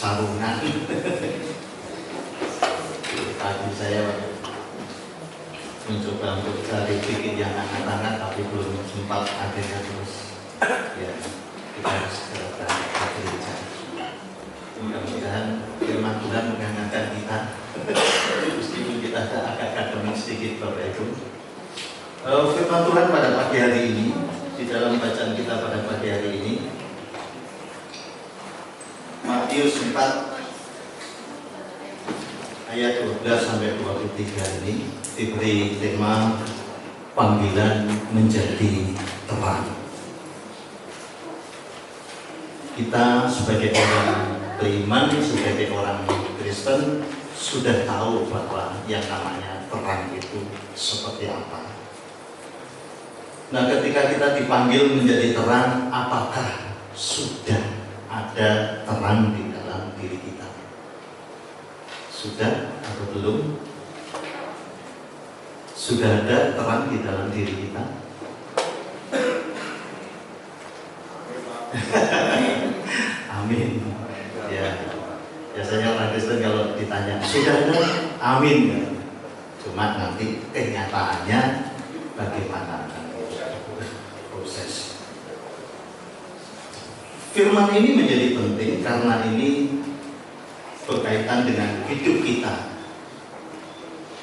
sarungan. Tadi saya mencoba untuk cari bikin yang hangat-hangat tapi belum sempat, akhirnya terus ya kita harus segera ke gereja. Mudah-mudahan firman Tuhan menghangatkan kita meskipun kita agak akademik sedikit Bapak Ibu. Firman Tuhan pada pagi hari ini, di dalam bacaan kita pada pagi hari ini, Matius 4 ayat 12 sampai 23 ini diberi tema panggilan menjadi terang. Kita sebagai orang beriman, sebagai orang Kristen sudah tahu bahwa yang namanya terang itu seperti apa. Nah, ketika kita dipanggil menjadi terang, apakah sudah ada terang di dalam diri kita? Sudah atau belum? Sudah ada terang di dalam diri kita? Amin. Ya, biasanya orang Kristen kalau ditanya sudah ada, amin. Cuma nanti kenyataannya bagaimana proses. Firman ini menjadi penting karena ini berkaitan dengan hidup kita,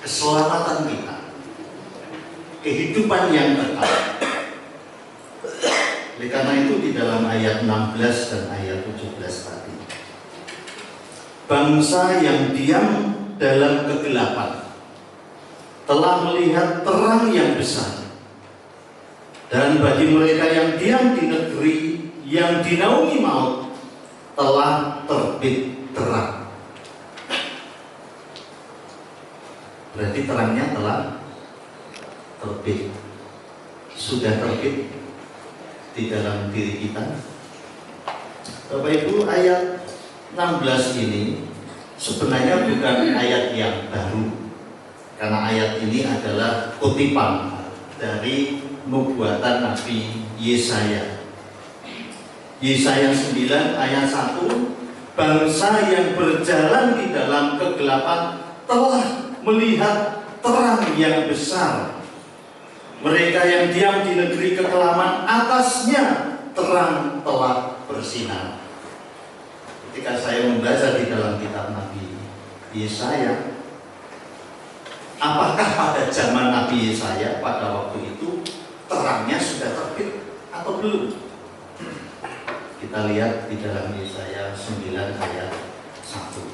keselamatan kita, kehidupan yang kekal. Oleh karena itu di dalam ayat 16 dan ayat 17 tadi, bangsa yang diam dalam kegelapan telah melihat terang yang besar, dan bagi mereka yang diam di negeri yang dinaungi maut telah terbit terang. Berarti terangnya telah terbit. Sudah terbit di dalam diri kita. Bapak Ibu, ayat 16 ini sebenarnya bukan ayat yang baru, karena ayat ini adalah kutipan dari nubuatan Nabi Yesaya. Yesaya 9 ayat 1, bangsa yang berjalan di dalam kegelapan telah melihat terang yang besar. Mereka yang diam di negeri kekelaman, atasnya terang telah bersinar. Ketika saya membaca di dalam kitab Nabi Yesaya, apakah pada zaman Nabi Yesaya pada waktu itu terangnya sudah terbit atau belum? Kita lihat di dalam Yesaya 9 ayat 1.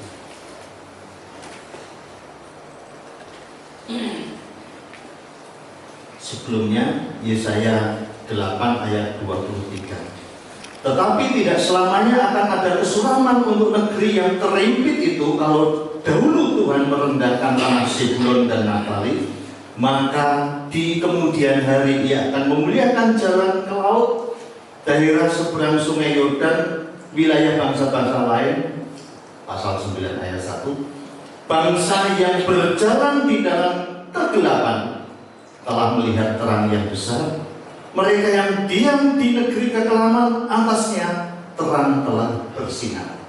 Sebelumnya Yesaya 8 ayat 23. Tetapi tidak selamanya akan ada kesuraman untuk negeri yang terimpit itu. Kalau dahulu Tuhan merendahkan tanah Zebulon dan Naftali, maka di kemudian hari Ia akan memuliakan jalan ke laut, daerah seberang sungai Yordan, wilayah bangsa-bangsa lain. Pasal 9 ayat 1. Bangsa yang berjalan di dalam kegelapan telah melihat terang yang besar. Mereka yang diam di negeri kekelaman, atasnya terang telah bersinar.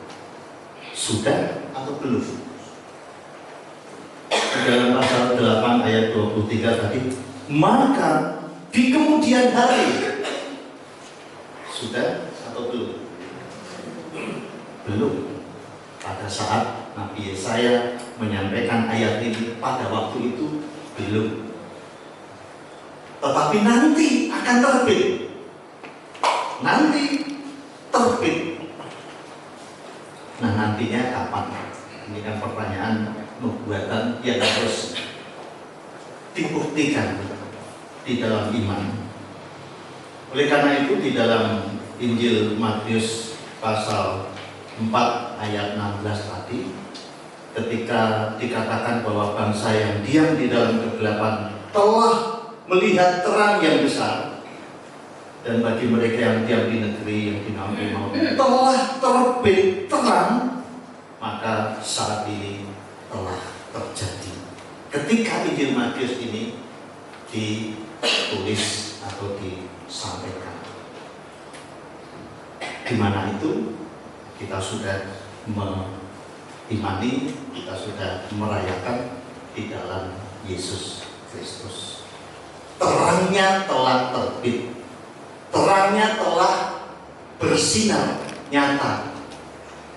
Sudah atau belum? Dalam pasal 8 ayat 23 tadi, maka di kemudian hari. Sudah atau belum? Belum. Pada saat Nabi Yesaya menyampaikan ayat ini, pada waktu itu belum. Tetapi nanti akan terbit. Nanti terbit. Nah, nantinya kapan? Ini kan pertanyaan nubuatan yang harus dibuktikan di dalam iman. Oleh karena itu di dalam Injil Matius pasal 4 ayat 16 tadi, ketika dikatakan bahwa bangsa yang diam di dalam kegelapan telah melihat terang yang besar, dan bagi mereka yang diam di negeri yang dinaungi maut telah terbit terang, maka saat ini telah terjadi. Ketika Injil Matius ini ditulis atau disampaikan, di mana itu kita sudah mengimani, kita sudah merayakan di dalam Yesus Kristus. Terangnya telah terbit, terangnya telah bersinar nyata.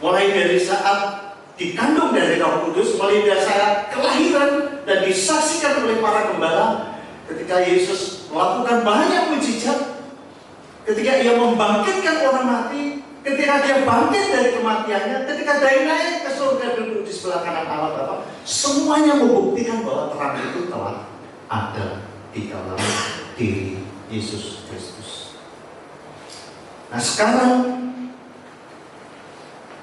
Mulai dari saat dikandung dari Roh Kudus, mulai dari saat kelahiran dan disaksikan oleh para gembala, ketika Yesus melakukan banyak mujizat, ketika Ia membangkitkan orang mati, ketika Dia bangkit dari kematiannya, ketika Dia naik ke surga duduk di sebelah kanan Allah Bapa, semuanya membuktikan bahwa terang itu telah ada di dalam diri Yesus Kristus. Nah, sekarang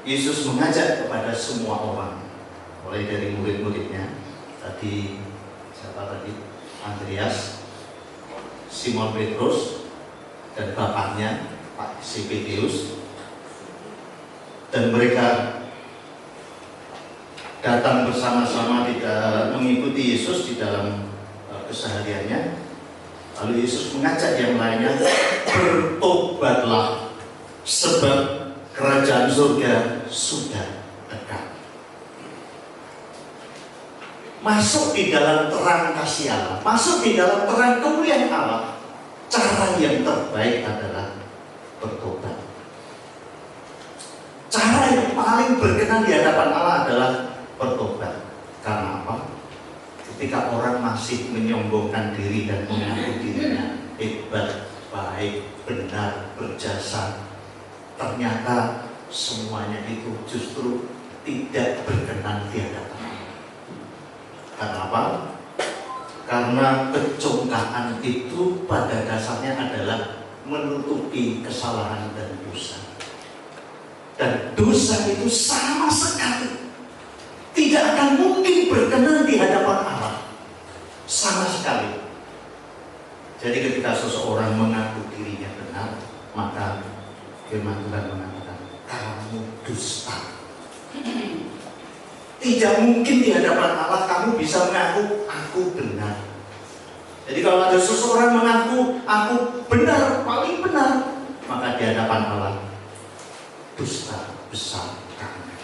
Yesus mengajak kepada semua orang, mulai dari murid-muridnya, tadi siapa tadi? Andreas, Simon Petrus, dan bapaknya Pak Zebedeus, dan mereka datang bersama-sama mengikuti Yesus di dalam kesehariannya. Lalu Yesus mengajak yang lainnya, bertobatlah sebab kerajaan surga sudah dekat. Masuk di dalam terang kasih Allah, masuk di dalam terang kemuliaan Allah. Cara yang terbaik adalah bertobat. Cara yang paling berkenan di hadapan Allah adalah bertobat. Karena apa? Ketika orang masih menyombongkan diri dan mengaku dirinya hebat, baik, benar, berjasa, ternyata semuanya itu justru tidak berkenan di hadapan Allah. Karena apa? Karena kecongkaan itu pada dasarnya adalah menutupi kesalahan dan dosa. Dan dosa itu sama sekali tidak akan mungkin berkenan di hadapan Allah. Sama sekali. Jadi ketika seseorang mengaku dirinya benar, maka firman Tuhan mengatakan, kamu dusta. Tidak mungkin di hadapan Allah kamu bisa mengaku aku benar. Jadi kalau ada seseorang mengaku aku benar, paling benar, maka di hadapan Allah dusta besar kamu.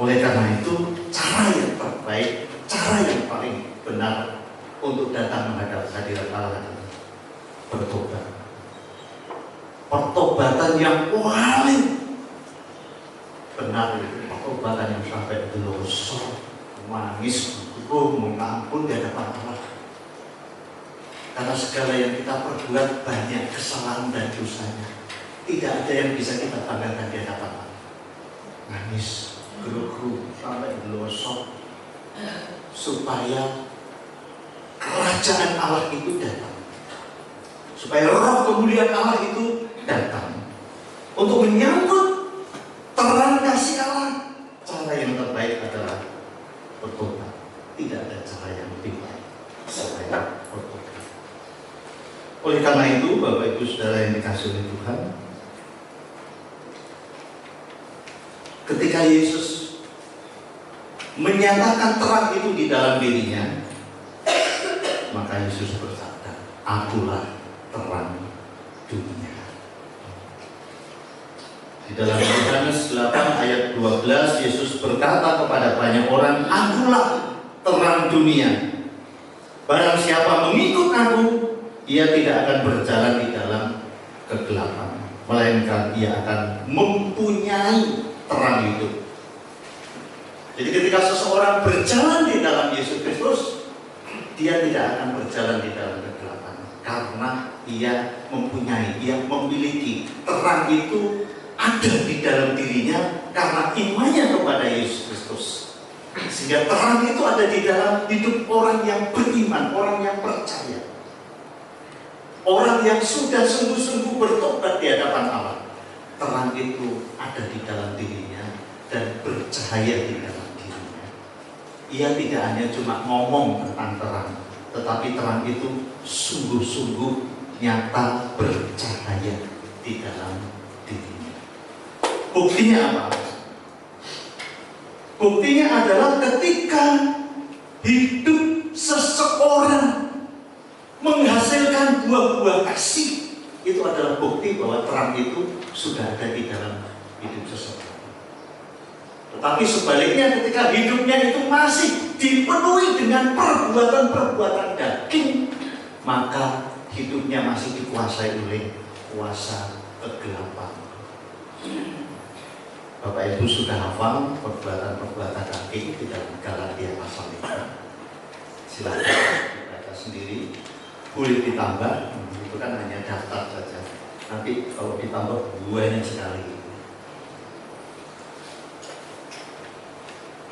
Oleh karena itu, cara yang terbaik, cara yang paling benar untuk datang menghadap hadirat Allah adalah bertobat. Pertobatan yang paling benar itu pertobatan yang sampai delosor, menangis, minta ampun di hadapan Allah. Karena segala yang kita perbuat banyak kesalahan dan dosanya. Tidak ada yang bisa kita banggakan di hadapan Allah. Nangis, geru-geru, sampai delosor, supaya kerajaan Allah itu datang, supaya roh kemuliaan Allah itu datang untuk menyambut terang kasih Allah. Cara yang terbaik adalah bertobat. Tidak ada cara yang lebih baik selain bertobat. Oleh karena itu, Bapak Ibu Saudara yang dikasihi oleh Tuhan, ketika Yesus menyatakan terang itu di dalam dirinya, maka Yesus bersabda, akulah terang dunia. Di dalam Yohanes 8 ayat 12, Yesus berkata kepada banyak orang, akulah terang dunia. Barang siapa mengikut aku, ia tidak akan berjalan di dalam kegelapan, melainkan ia akan mempunyai terang hidup. Jadi ketika seseorang berjalan di dalam Yesus Kristus, dia tidak akan berjalan di dalam kegelapan, karena ia mempunyai, ia memiliki terang itu ada di dalam dirinya karena imannya kepada Yesus Kristus. Sehingga terang itu ada di dalam hidup orang yang beriman, orang yang percaya, orang yang sudah sungguh-sungguh bertobat di hadapan Allah. Terang itu ada di dalam dirinya dan bercahaya di dalam dirinya. Ia tidak hanya cuma ngomong tentang terang, tetapi terang itu sungguh-sungguh nyata bercahaya di dalam dirinya. Buktinya apa? Buktinya adalah ketika hidup seseorang menghasilkan buah-buah kasih, itu adalah bukti bahwa terang itu sudah ada di dalam hidup seseorang. Tetapi sebaliknya ketika hidupnya itu masih dipenuhi dengan perbuatan-perbuatan daging, maka hidupnya masih dikuasai oleh kuasa kegelapan. Bapak Ibu sudah hafal perbuatan-perbuatan daging di dalam Galatia pasal 5. Silakan baca sendiri. Boleh ditambah, itu kan hanya daftar saja. Nanti kalau ditambah banyak sekali.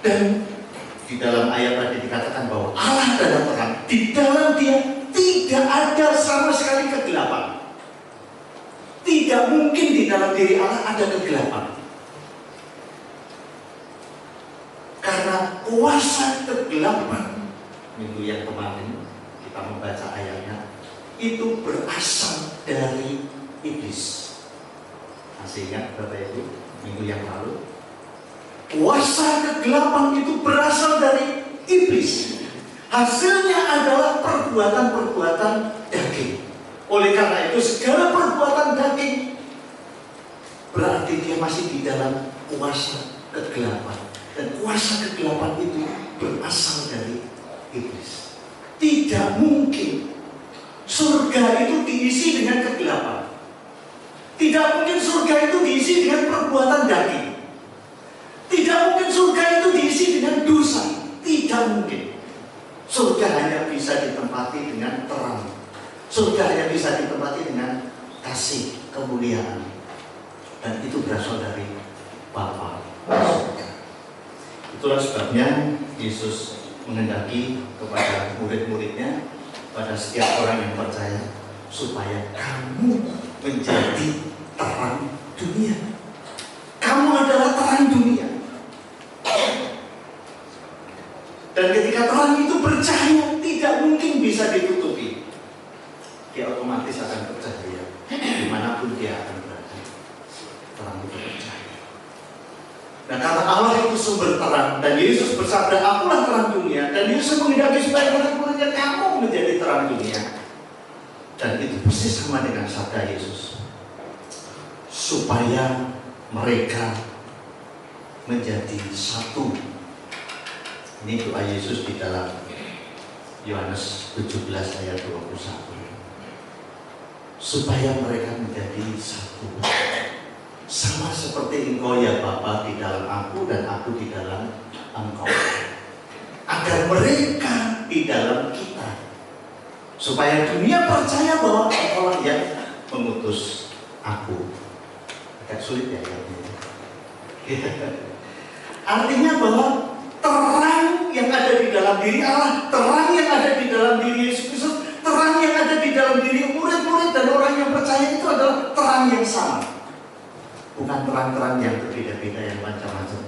Dan di dalam ayat tadi dikatakan bahwa Allah adalah terang. Di dalam Dia tidak ada sama sekali kegelapan. Tidak mungkin di dalam diri Allah ada kegelapan. Karena kuasa kegelapan, minggu yang kemarin kita membaca ayatnya, itu berasal dari iblis. Masih ingat Bapak Ibu minggu yang lalu? Kuasa kegelapan itu berasal dari iblis. Hasilnya adalah perbuatan-perbuatan daging. Oleh karena itu segala perbuatan daging berarti dia masih di dalam kuasa kegelapan. Dan kuasa kegelapan itu berasal dari iblis. Tidak mungkin surga itu diisi dengan kegelapan. Tidak mungkin surga itu diisi dengan perbuatan daging. Tidak mungkin surga itu diisi dengan dosa. Tidak mungkin. Surga hanya bisa ditempati dengan terang. Surga hanya bisa ditempati dengan kasih, kemuliaan. Dan itu berasal dari Bapa surga. Itulah sebabnya Yesus menghendaki kepada murid-muridnya, pada setiap orang yang percaya, supaya kamu menjadi terang dunia. Kamu adalah terang dunia. Dan ketika terang itu bercahaya, tidak mungkin bisa ditutupi. Dia otomatis akan bercahaya dimanapun dia akan berada. Terang itu bercahaya. Nah, karena Allah itu sumber terang, dan Yesus bersabda, akulah terang dunia. Dan Yesus menghendaki supaya murid-muridnya kamu menjadi terang dunia. Dan itu persis sama dengan sabda Yesus, supaya mereka menjadi satu. Ini doa Yesus di dalam Yohanes 17 ayat 21. Supaya mereka menjadi satu. Sama seperti engkau ya Bapa di dalam aku dan aku di dalam engkau. Agar mereka di dalam kita. Supaya dunia percaya bahwa engkau yang mengutus aku. Agak sulit ya ini. Artinya bahwa terang yang ada di dalam diri Allah, terang yang ada di dalam diri Yesus Kristus, terang yang ada di dalam diri murid-murid dan orang yang percaya itu adalah terang yang sama. Bukan terang-terang yang berbeda-beda, yang macam-macam.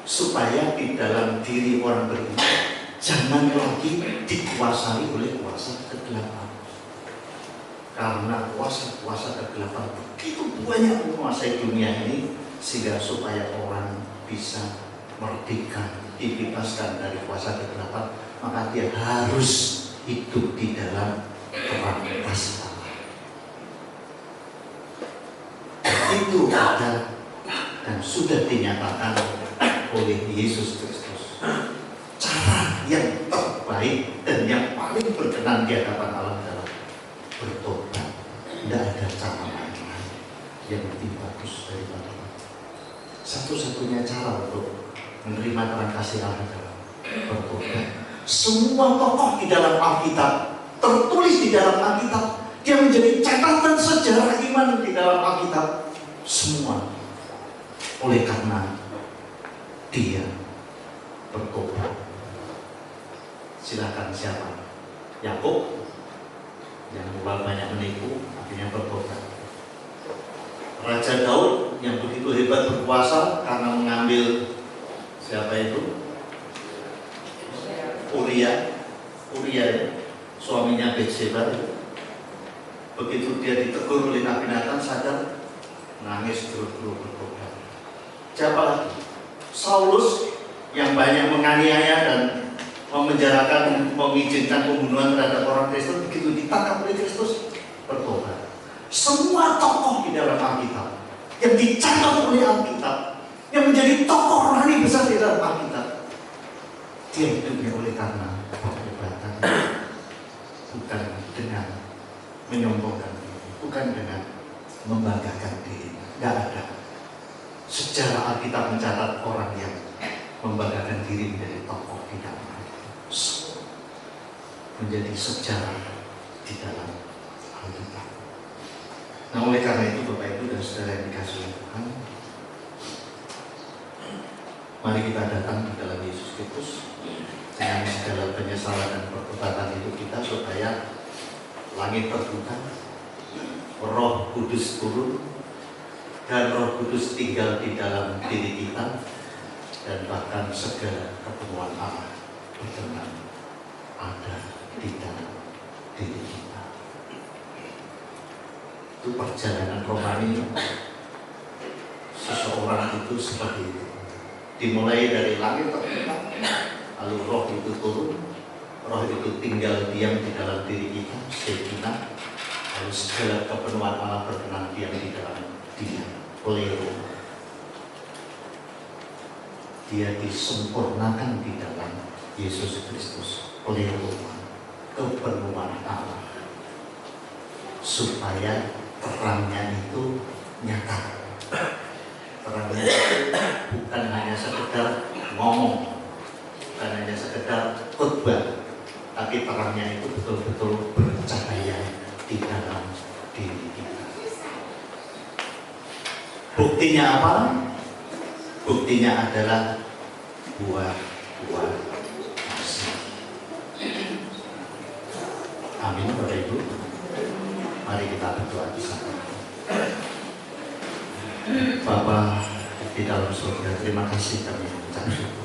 Supaya di dalam diri orang beriman jangan lagi dikuasai oleh kuasa kegelapan. Karena kuasa-kuasa kegelapan begitu banyak menguasai dunia ini, sehingga supaya orang bisa merdeka, dibebaskan dari kuasa kegelapan, maka dia harus hidup di dalam terang kasih Allah. Itu ada dan sudah dinyatakan oleh Yesus Kristus. Cara yang terbaik dan yang paling berkenan di hadapan Allah adalah bertobat. Tidak ada cara lain yang lebih bagus daripada itu. Satu-satunya cara untuk menerima terang kasih Allah adalah bertobat. Semua tokoh di dalam Alkitab, tertulis di dalam Alkitab, dia menjadi catatan sejarah iman di dalam Alkitab. Semua oleh karena dia bertobat. Silakan siapa? Yakub yang mulai banyak menipu, akhirnya bertobat. Raja Daud yang begitu hebat berkuasa karena mengambil siapa itu? Uria, suaminya Bathsheba. Begitu dia ditegur oleh Nabi Nathan, sadar, nangis gerut-gerut bertobat. Siapa lagi? Saulus yang banyak menganiaya dan memenjarakan, mengizinkan pembunuhan terhadap orang Kristen, begitu ditangkap oleh Kristus, bertobat. Semua tokoh di dalam Alkitab yang dicatat oleh Alkitab yang menjadi tokoh rohani besar di dalam Alkitab. Dia hidupnya oleh karena pertobatan, bukan dengan menyombongkan diri, bukan dengan membanggakan diri. Tidak ada. Sejarah Alkitab mencatat orang yang membanggakan diri menjadi tokoh, tidak ada. Menjadi sejarah di dalam Alkitab. Nah, oleh karena itu Bapak Ibu dan saudara yang dikasihi Tuhan, mari kita datang di dalam Yesus Kristus dengan segala penyesalan dan pertobatan hidup kita, supaya langit terbuka, Roh Kudus turun, dan Roh Kudus tinggal di dalam diri kita, dan bahkan segala keperluan Allah berkenan ada di dalam diri kita. Itu perjalanan rohani seseorang itu seperti itu. Dimulai dari langit terbuka, lalu Roh itu turun, Roh itu tinggal diam di dalam diri kita, sehingga lalu segala kepenuhan Allah berkenan diam di dalam dia. Plero, dia disempurnakan di dalam Yesus Kristus. Plero, kepenuhan Allah, supaya terangnya itu nyata. Terangnya itu bukan hanya sekedar ngomong, bukan hanya sekedar khotbah, tapi terangnya itu betul-betul bercahaya di dalam diri kita. Buktinya apa? Buktinya adalah buah-buah kasih. Amin, Bapak Ibu. Mari kita berdoa bersama. Bapa di dalam surga, terima kasih kami mengucap syukur